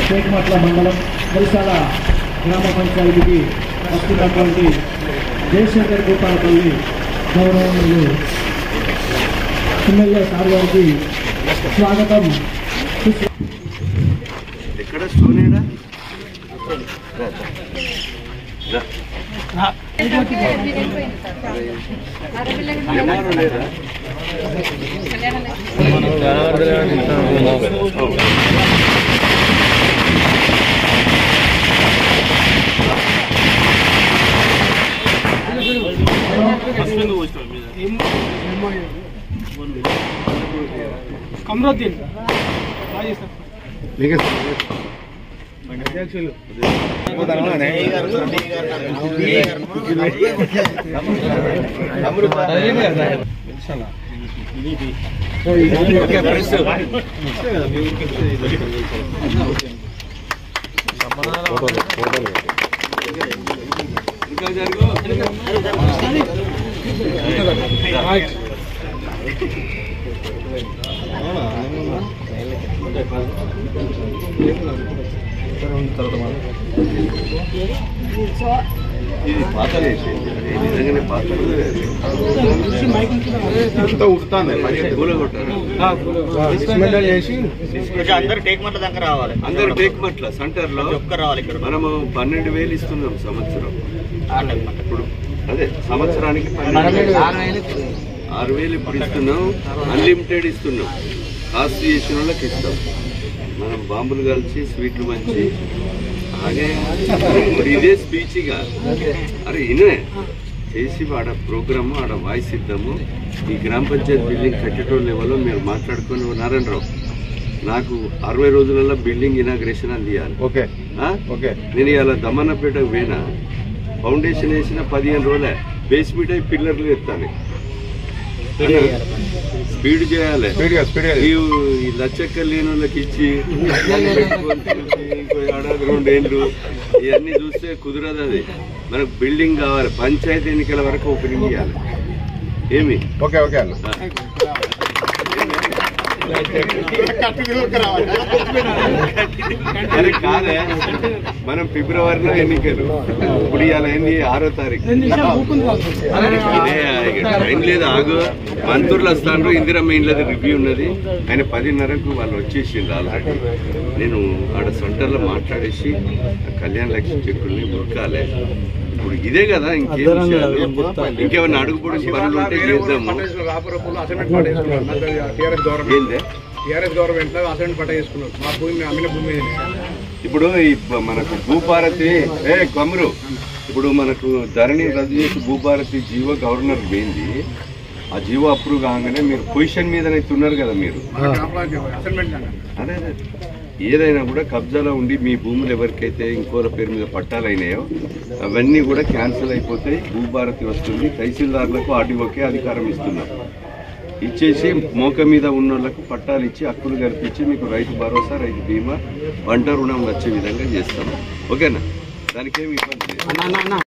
శేఖమట్ల మండలం మురిసాల గ్రామ పంచాయతీకి వస్తున్నటువంటి జయశంకర్ గోపాలపల్లి గౌరవనీయులు ఎమ్మెల్యే సార్ గారికి స్వాగతం. ఎక్కడ సోనేడా కమరుద్దీన్ అధ్యక్షులు ఇది పాతలే నిజంగానే పాత అందరు టేక్మట్ల దగ్గర రావాలి. అందరు టేక్మట్ల సెంటర్ లో రావాలి. ఇక్కడ మనము 12,000 ఇస్తున్నాం సంవత్సరం. ఇప్పుడు అదే సంవత్సరానికి 6,000 ఇప్పుడు ఇస్తున్నాం. అన్లిమిటెడ్ ఇస్తున్నాం. కాస్ట్ చేసిన వాళ్ళకి ఇస్తాం. మనం బాంబులు కలిసి స్వీట్లు మంచి అలాగే ఇదే స్పీచ్గా అరే ఇనే చేసి ఆడ ప్రోగ్రాము ఆడ వాయిస్ ఇద్దాము. ఈ గ్రామ పంచాయతీ బిల్డింగ్ కట్టేటోళ్ళ లెవెల్లో మీరు మాట్లాడుకొని నారాయణరావు నాకు 60 రోజులలో బిల్డింగ్ ఇనాగ్రేషన్ అందియాలి. Okay okay. నేను ఇవాళ దమ్మన్నపేటకు పోయినా ఫౌండేషన్ వేసిన 15 రోజులే బేస్మెంట్ అయి పిల్లర్లు ఎత్తాను. స్పీడ్ చేయాలి. ఈ లచ్చక్కలు లేని వాళ్ళకి ఇచ్చి ఇంకో 2 ఏళ్ళు ఇవన్నీ చూస్తే కుదరదు. అది మనకు బిల్డింగ్ కావాలి. పంచాయతీ ఎన్నికల వరకు ఓపెనింగ్ చేయాలి. ఏమి ఓకే ఓకే అన్న అది కాదే. మనం ఫిబ్రవరిలో ఎన్నికలు. ఇప్పుడు ఇవాళ ఏంది 6వ తారీఖు. టైం లేదు ఆగు. మంత్రులు వస్తాను. ఇందిరమ్మ ఇండ్లది రివ్యూ ఉన్నది. ఆయన 10:30కు వాళ్ళు వచ్చేసిండ్రు ఆల్రెడీ. నేను ఆడ సెంటర్లో మాట్లాడేసి కళ్యాణ లక్ష్మి చెక్కుల్ని ఉడకాలి. ఇప్పుడు ఇదే కదా ఇంకేం ఇంకేమన్నా అడుగుపడి పనులు ఉంటే చేద్దాము. ఏందే టీఆర్ఎస్ గవర్నమెంట్ లో అసెంబ్లీ పట్ట చేసుకున్నారు. మా భూమి అమ్మిన భూమి ఇప్పుడు మనకు భూభారతి కొమరు ఇప్పుడు మనకు ధరణి రద్దు చేసి భూభారతి జీవో గవర్నర్ పోయింది. ఆ జీవో అప్రూవ్ కాగానే మీరు పొజిషన్ మీదనైతే ఉన్నారు కదా మీరు. అదే అదే ఏదైనా కూడా కబ్జాలో ఉండి మీ భూములు ఎవరికైతే ఇంకోల పేరు మీద పట్టాలైనాయో అవన్నీ కూడా క్యాన్సిల్ అయిపోతాయి. భూభారతి వస్తుంది. తహసీల్దార్లకు ఆర్డీఓకే అధికారం ఇస్తున్నారు. ఇచ్చేసి మోక మీద ఉన్న వాళ్ళకు పట్టాలు ఇచ్చి హక్కులు కల్పించి మీకు రైతు భరోసా రైతు బీమా పంట రుణం వచ్చే విధంగా చేస్తాము. ఓకేనా? దానికేమి ఇబ్బంది లేదు.